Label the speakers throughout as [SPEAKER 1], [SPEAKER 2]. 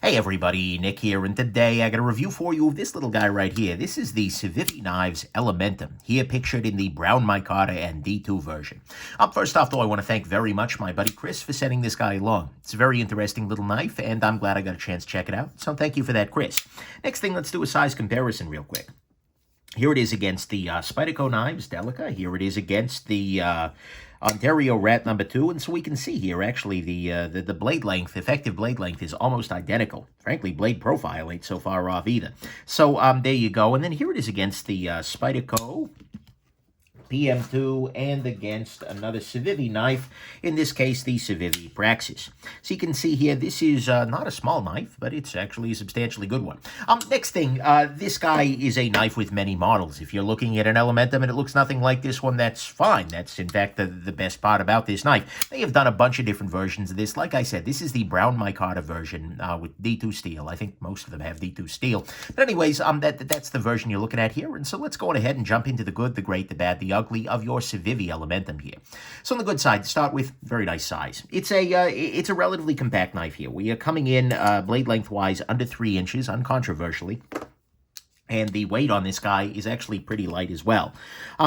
[SPEAKER 1] Hey everybody, Nick here, and today I got a review for you of this little guy right here. This is the Civivi Knives Elementum, here pictured in the brown micarta and D2 version. First off, though, I want to thank very much my buddy Chris for sending this guy along. It's a very interesting little knife, and I'm glad I got a chance to check it out, so thank you for that, Chris. Next thing, let's do a size comparison real quick. Here it is against the Spyderco Knives Delica. Here it is against the Ontario Rat number 2, and so we can see here actually the blade length, effective blade length, is almost identical. Frankly, blade profile ain't so far off either. So there you go, and then here it is against the Spyderco PM2 and against another Civivi knife, in this case the Civivi Praxis. So you can see here this is not a small knife, but it's actually a substantially good one. Next thing, this guy is a knife with many models. If you're looking at an Elementum and it looks nothing like this one, that's fine. That's in fact the best part about this knife. They have done a bunch of different versions of this. Like I said, this is the brown micarta version with D2 steel. I think most of them have D2 steel. But anyways, that's the version you're looking at here. And so let's go ahead and jump into the good, the great, the bad, the ugly of your Civivi Elementum here. So on the good side, to start with, very nice size. It's a relatively compact knife here. We are coming in blade length-wise under 3 inches, uncontroversially. And the weight on this guy is actually pretty light as well,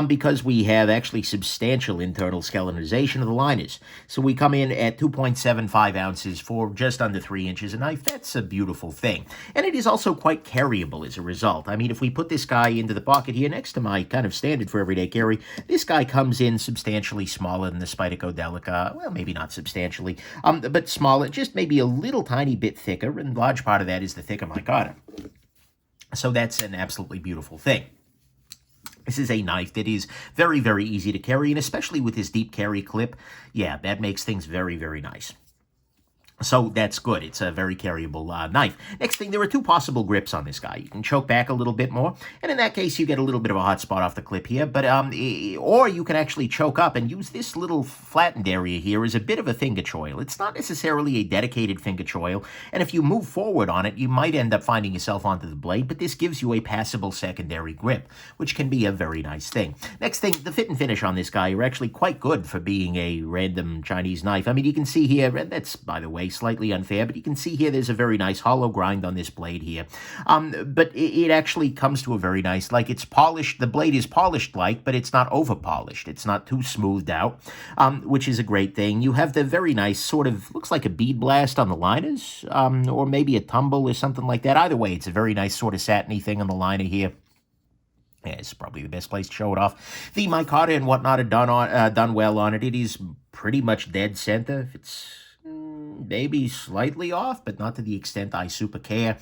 [SPEAKER 1] because we have actually substantial internal skeletonization of the liners. So we come in at 2.75 ounces for just under 3 inches a knife. That's a beautiful thing. And it is also quite carryable as a result. I mean, if we put this guy into the pocket here next to my kind of standard for everyday carry, this guy comes in substantially smaller than the Spyderco Delica. Well, maybe not substantially, but smaller, just maybe a little tiny bit thicker, and large part of that is the thicker micarta. So that's an absolutely beautiful thing. This is a knife that is very, very easy to carry, and especially with this deep carry clip, yeah, that makes things very, very nice. So that's good. It's a very carryable knife. Next thing, there are 2 possible grips on this guy. You can choke back a little bit more, and in that case, you get a little bit of a hot spot off the clip here, but or you can actually choke up and use this little flattened area here as a bit of a finger choil. It's not necessarily a dedicated finger choil, and if you move forward on it, you might end up finding yourself onto the blade, but this gives you a passable secondary grip, which can be a very nice thing. Next thing, the fit and finish on this guy are actually quite good for being a random Chinese knife. I mean, you can see here, and that's, by the way, slightly unfair, but you can see here there's a very nice hollow grind on this blade here. But it actually comes to a very nice, like it's polished, the blade is polished like, but it's not over polished. It's not too smoothed out, which is a great thing. You have the very nice sort of, looks like a bead blast on the liners, or maybe a tumble or something like that. Either way, it's a very nice sort of satiny thing on the liner here. Yeah, it's probably the best place to show it off. The micarta and whatnot are done well on it. It is pretty much dead center. It's maybe slightly off, but not to the extent I super care.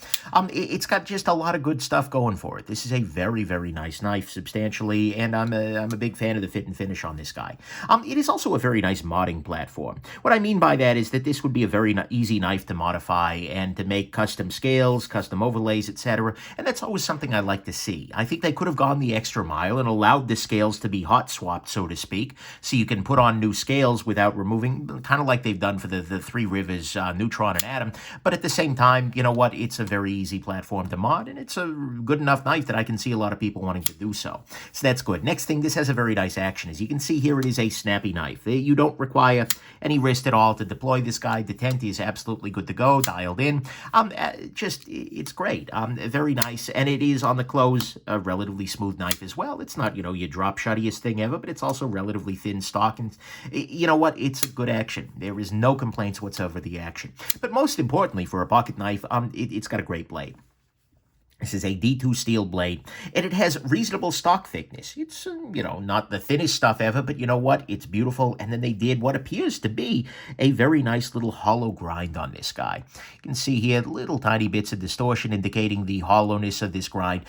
[SPEAKER 1] It's got just a lot of good stuff going for it. This is a very, very nice knife, substantially, and I'm a big fan of the fit and finish on this guy. It is also a very nice modding platform. What I mean by that is that this would be a very easy knife to modify and to make custom scales, custom overlays, etc., and that's always something I like to see. I think they could have gone the extra mile and allowed the scales to be hot swapped, so to speak, so you can put on new scales without removing, kind of like they've done for the Three Rivers Neutron and Atom, but at the same time, you know what, it's a very easy platform to mod, and it's a good enough knife that I can see a lot of people wanting to do so. So that's good. Next thing, this has a very nice action. As you can see here, it is a snappy knife. You don't require any wrist at all to deploy this guy. Detent is absolutely good to go, dialed in. It's great. Very nice, and it is on the close a relatively smooth knife as well. It's not, your drop shottiest thing ever, but it's also relatively thin stock, and you know what, it's a good action. There is no complaints whatsoever the action. But most importantly, for a pocket knife, it's got a great blade. This is a D2 steel blade, and it has reasonable stock thickness. It's, not the thinnest stuff ever, but you know what? It's beautiful, and then they did what appears to be a very nice little hollow grind on this guy. You can see here little tiny bits of distortion indicating the hollowness of this grind.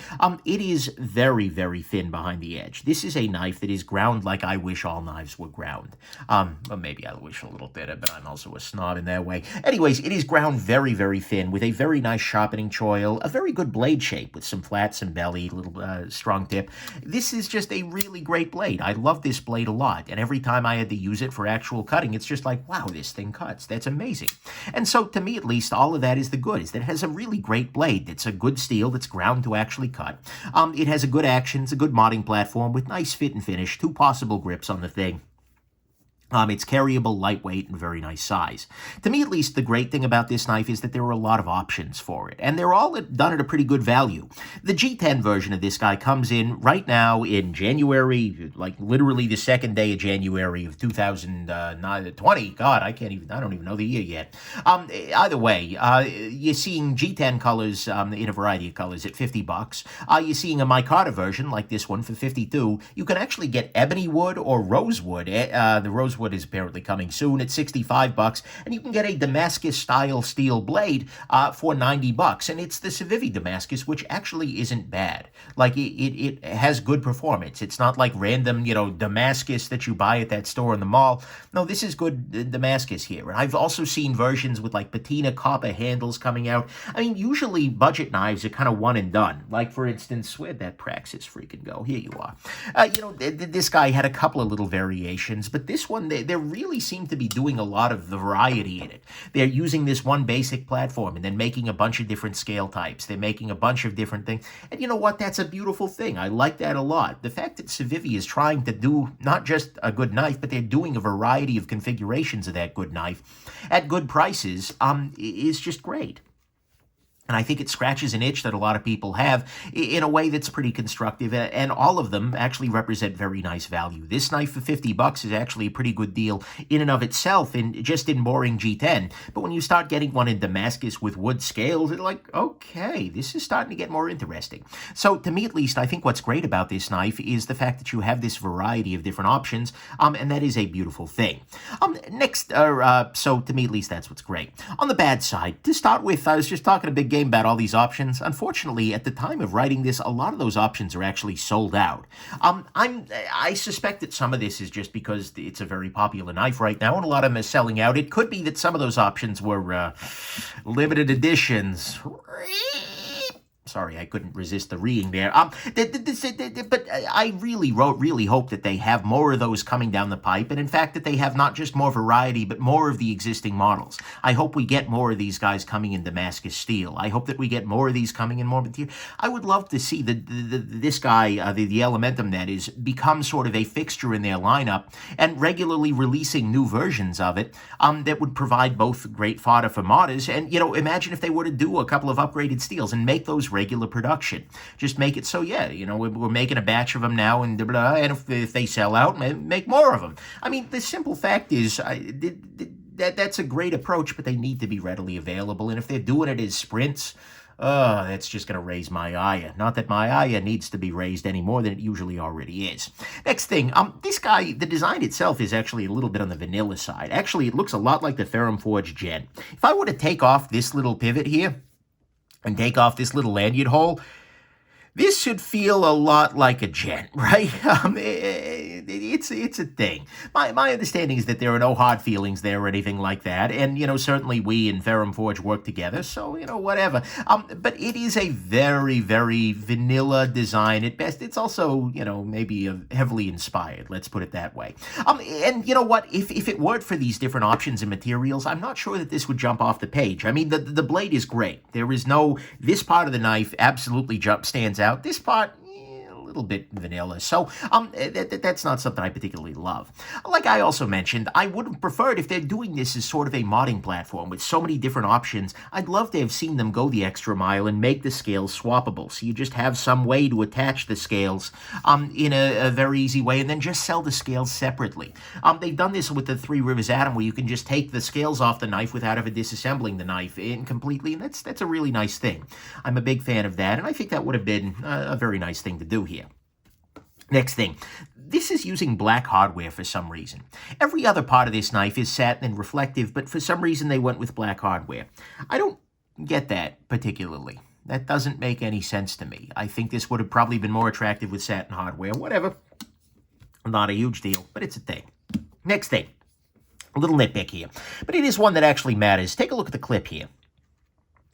[SPEAKER 1] It is very, very thin behind the edge. This is a knife that is ground like I wish all knives were ground. Well, maybe I wish a little thinner, but I'm also a snob in that way. Anyways, it is ground very, very thin with a very nice sharpening choil, a very good blade shape with some flat, some belly, little strong tip. This is just a really great blade. I love this blade a lot, and every time I had to use it for actual cutting, it's just like, wow, this thing cuts. That's amazing. And so, to me at least, all of that is the good, is that it has a really great blade. It's a good steel that's ground to actually cut. It has a good action. It's a good modding platform with nice fit and finish, 2 possible grips on the thing. It's carryable, lightweight, and very nice size. To me, at least, the great thing about this knife is that there are a lot of options for it, and they're all done at a pretty good value. The G10 version of this guy comes in right now in January, like literally the second day of January of 2020. God, I don't even know the year yet. Either way, you're seeing G10 colors in a variety of colors at $50. You're seeing a micarta version like this one for $52. You can actually get ebony wood or rosewood. The rosewood is apparently coming soon at $65, and you can get a Damascus-style steel blade for $90, and it's the Civivi Damascus, which actually isn't bad. Like, it has good performance. It's not like random, Damascus that you buy at that store in the mall. No, this is good Damascus here. And I've also seen versions with, like, patina copper handles coming out. I mean, usually budget knives are kind of one and done. Like, for instance, where'd that Praxis freaking go? Here you are. This guy had a couple of little variations, but this one, they really seem to be doing a lot of the variety in it. They're using this one basic platform and then making a bunch of different scale types. They're making a bunch of different things. And you know what? That's a beautiful thing. I like that a lot. The fact that Civivi is trying to do not just a good knife, but they're doing a variety of configurations of that good knife at good prices is just great. And I think it scratches an itch that a lot of people have in a way that's pretty constructive, and all of them actually represent very nice value. This knife for $50 is actually a pretty good deal in and of itself, just in boring G10. But when you start getting one in Damascus with wood scales, it's like, okay, this is starting to get more interesting. So to me, at least, I think what's great about this knife is the fact that you have this variety of different options, and that is a beautiful thing. So to me, at least, that's what's great. On the bad side, to start with, I was just talking a big game about all these options. Unfortunately, at the time of writing this, a lot of those options are actually sold out. I suspect that some of this is just because it's a very popular knife right now, and a lot of them are selling out. It could be that some of those options were limited editions. Sorry, I couldn't resist the reeing there. But I really hope that they have more of those coming down the pipe, and in fact that they have not just more variety, but more of the existing models. I hope we get more of these guys coming in Damascus steel. I hope that we get more of these coming in more material. I would love to see this guy, the Elementum, that is, become sort of a fixture in their lineup and regularly releasing new versions of it that would provide both great fodder for modders and, imagine if they were to do a couple of upgraded steels and make those regular production. Just make it so, we're making a batch of them now, and if they sell out, make more of them. I mean, the simple fact is, that's a great approach, but they need to be readily available, and if they're doing it as sprints, that's just going to raise my ire. Not that my ire needs to be raised any more than it usually already is. Next thing, this guy, the design itself is actually a little bit on the vanilla side. Actually, it looks a lot like the Ferrum Forge Gen. If I were to take off this little pivot here, and take off this little lanyard hole, this should feel a lot like a Gen, right? It's a thing. My understanding is that there are no hard feelings there or anything like that, and certainly we and Ferrum Forge work together, so whatever. But it is a very, very vanilla design at best. It's also maybe heavily inspired. Let's put it that way. And you know what? If it weren't for these different options and materials, I'm not sure that this would jump off the page. I mean, the blade is great. This part of the knife absolutely stands out. This part, a little bit vanilla. So that's not something I particularly love. Like I also mentioned, I would have preferred if they're doing this as sort of a modding platform with so many different options. I'd love to have seen them go the extra mile and make the scales swappable. So you just have some way to attach the scales in a very easy way and then just sell the scales separately. They've done this with the Three Rivers Atom where you can just take the scales off the knife without ever disassembling the knife completely, and that's a really nice thing. I'm a big fan of that, and I think that would have been a very nice thing to do here. Next thing, this is using black hardware for some reason. Every other part of this knife is satin and reflective, but for some reason they went with black hardware. I don't get that particularly. That doesn't make any sense to me. I think this would have probably been more attractive with satin hardware. Whatever. Not a huge deal, but it's a thing. Next thing, a little nitpick here, but it is one that actually matters. Take a look at the clip here.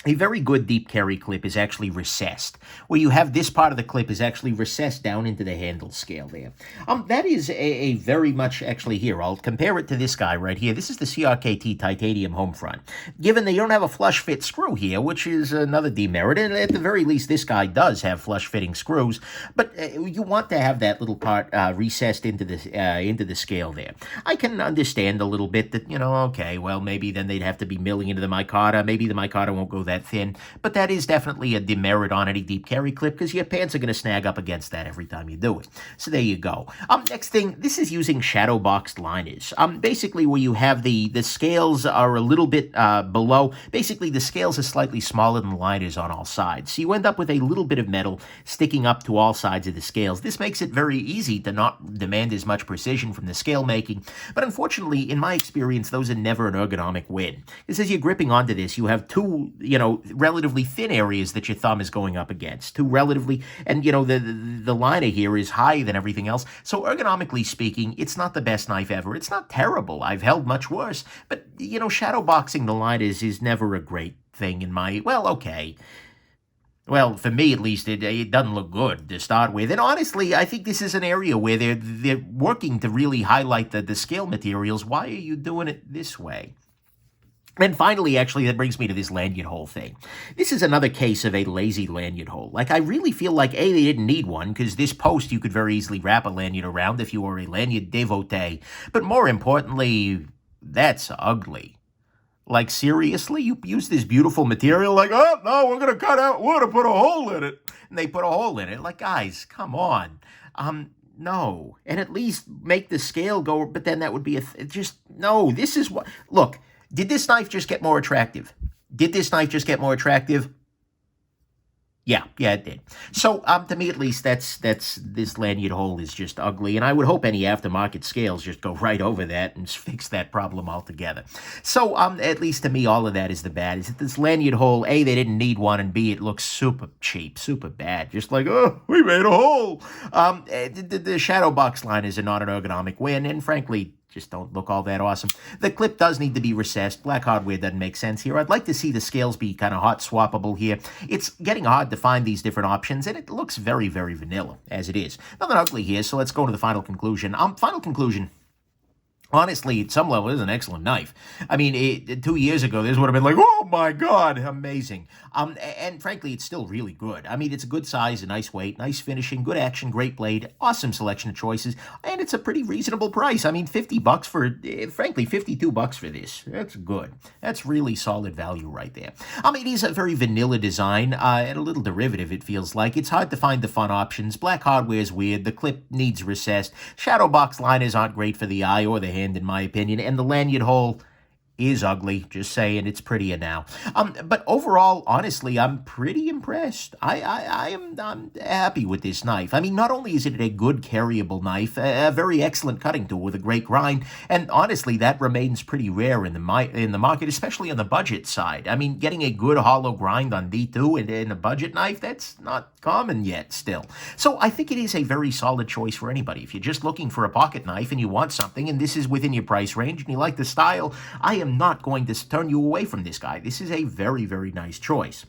[SPEAKER 1] A very good deep carry clip is actually recessed, where you have this part of the clip is actually recessed down into the handle scale there. That is a very much actually here. I'll compare it to this guy right here. This is the CRKT titanium home front. Given that you don't have a flush fit screw here, which is another demerit, and at the very least this guy does have flush fitting screws, but you want to have that little part recessed into the scale there. I can understand a little bit that, okay, well, maybe then they'd have to be milling into the micarta. Maybe the micarta won't go that thin, but that is definitely a demerit on any deep carry clip because your pants are going to snag up against that every time you do it. So there you go. Next thing, this is using shadow boxed liners. Basically where you have the scales are a little bit below. Basically the scales are slightly smaller than the liners on all sides. So you end up with a little bit of metal sticking up to all sides of the scales. This makes it very easy to not demand as much precision from the scale making, but unfortunately, in my experience, those are never an ergonomic win. Because as you're gripping onto this, you have two, relatively thin areas that your thumb is going up against. Two relatively, and the liner here is higher than everything else. So ergonomically speaking, it's not the best knife ever. It's not terrible. I've held much worse. But, shadow boxing the liners is never a great thing in my, well, okay. Well, for me at least, it doesn't look good to start with. And honestly, I think this is an area where they're working to really highlight the scale materials. Why are you doing it this way? And finally, actually, that brings me to this lanyard hole thing. This is another case of a lazy lanyard hole. Like, I really feel like, A, they didn't need one, because this post you could very easily wrap a lanyard around if you were a lanyard devotee. But more importantly, that's ugly. Like, seriously? You use this beautiful material like, oh, no, we're going to cut out wood and put a hole in it. And they put a hole in it. Like, guys, come on. No. And at least make the scale go, but then that would be no, this is what, look. Did this knife just get more attractive? Yeah, it did. So, to me at least, that's this lanyard hole is just ugly, and I would hope any aftermarket scales just go right over that and fix that problem altogether. So, at least to me, all of that is the bad. Is that this lanyard hole, A, they didn't need one, and B, it looks super cheap, super bad. Just like, oh, we made a hole. The shadow box liners are not an ergonomic win, and frankly, just don't look all that awesome. The clip does need to be recessed. Black hardware doesn't make sense here. I'd like to see the scales be kind of hot swappable here. It's getting hard to find these different options, and it looks very, very vanilla, as it is. Nothing ugly here, so let's go to the final conclusion. Final conclusion. Honestly, at some level, it is an excellent knife. I mean, 2 years ago, this would have been like, oh my God, amazing. And frankly, it's still really good. I mean, it's a good size, a nice weight, nice finishing, good action, great blade, awesome selection of choices, and it's a pretty reasonable price. I mean, $50 for, frankly, $52 for this. That's good. That's really solid value right there. It is a very vanilla design, and a little derivative, it feels like. It's hard to find the fun options. Black hardware is weird. The clip needs recessed. Shadow box liners aren't great for the eye or the hand, in my opinion, and the lanyard hole is ugly, just saying, it's prettier now. But overall, honestly, I'm pretty impressed. I'm happy with this knife. I mean, not only is it a good carryable knife, a very excellent cutting tool with a great grind, and honestly, that remains pretty rare in the market, especially on the budget side. I mean, getting a good hollow grind on D2 and in a budget knife, that's not common yet still. So I think it is a very solid choice for anybody. If you're just looking for a pocket knife and you want something, and this is within your price range, and you like the style, I am not going to turn you away from this guy. This is a very, very nice choice.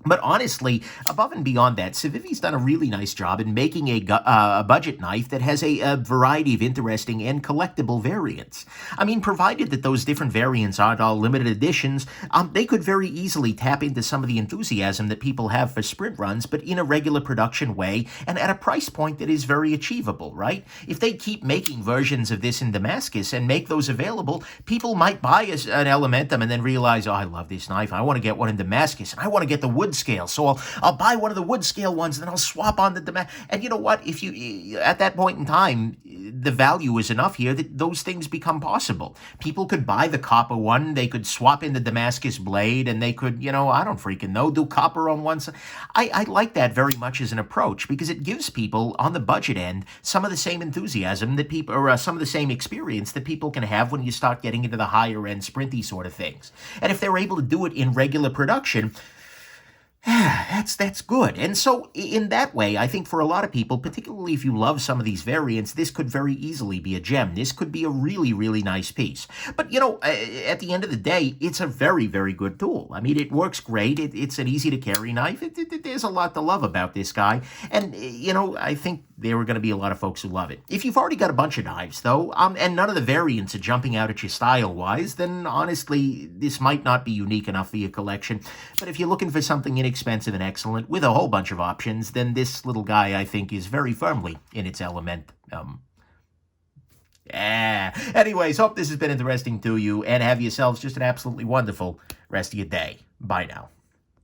[SPEAKER 1] But honestly, above and beyond that, Civivi's done a really nice job in making a budget knife that has a variety of interesting and collectible variants. I mean, provided that those different variants aren't all limited editions, they could very easily tap into some of the enthusiasm that people have for sprint runs, but in a regular production way and at a price point that is very achievable, right? If they keep making versions of this in Damascus and make those available, people might buy an Elementum and then realize, oh, I love this knife. I want to get one in Damascus, and I want to get the wood scale. So I'll buy one of the wood scale ones, and then I'll swap on the Damascus. And you know what? If you, at that point in time, the value is enough here that those things become possible. People could buy the copper one, they could swap in the Damascus blade, and they could, I don't freaking know, do copper on one side. I like that very much as an approach, because it gives people on the budget end some of the same enthusiasm that people, or some of the same experience that people can have when you start getting into the higher end sprinty sort of things. And if they're able to do it in regular production, That's good. And so in that way, I think for a lot of people, particularly if you love some of these variants, this could very easily be a gem. This could be a really, really nice piece. But, at the end of the day, it's a very, very good tool. I mean, it works great. It's an easy to carry knife. There's a lot to love about this guy. And, I think there are going to be a lot of folks who love it. If you've already got a bunch of knives, though, and none of the variants are jumping out at you style-wise, then honestly, this might not be unique enough for your collection. But if you're looking for something inexpensive and excellent with a whole bunch of options, then this little guy, I think, is very firmly in its element. Anyways, hope this has been interesting to you, and have yourselves just an absolutely wonderful rest of your day. Bye now.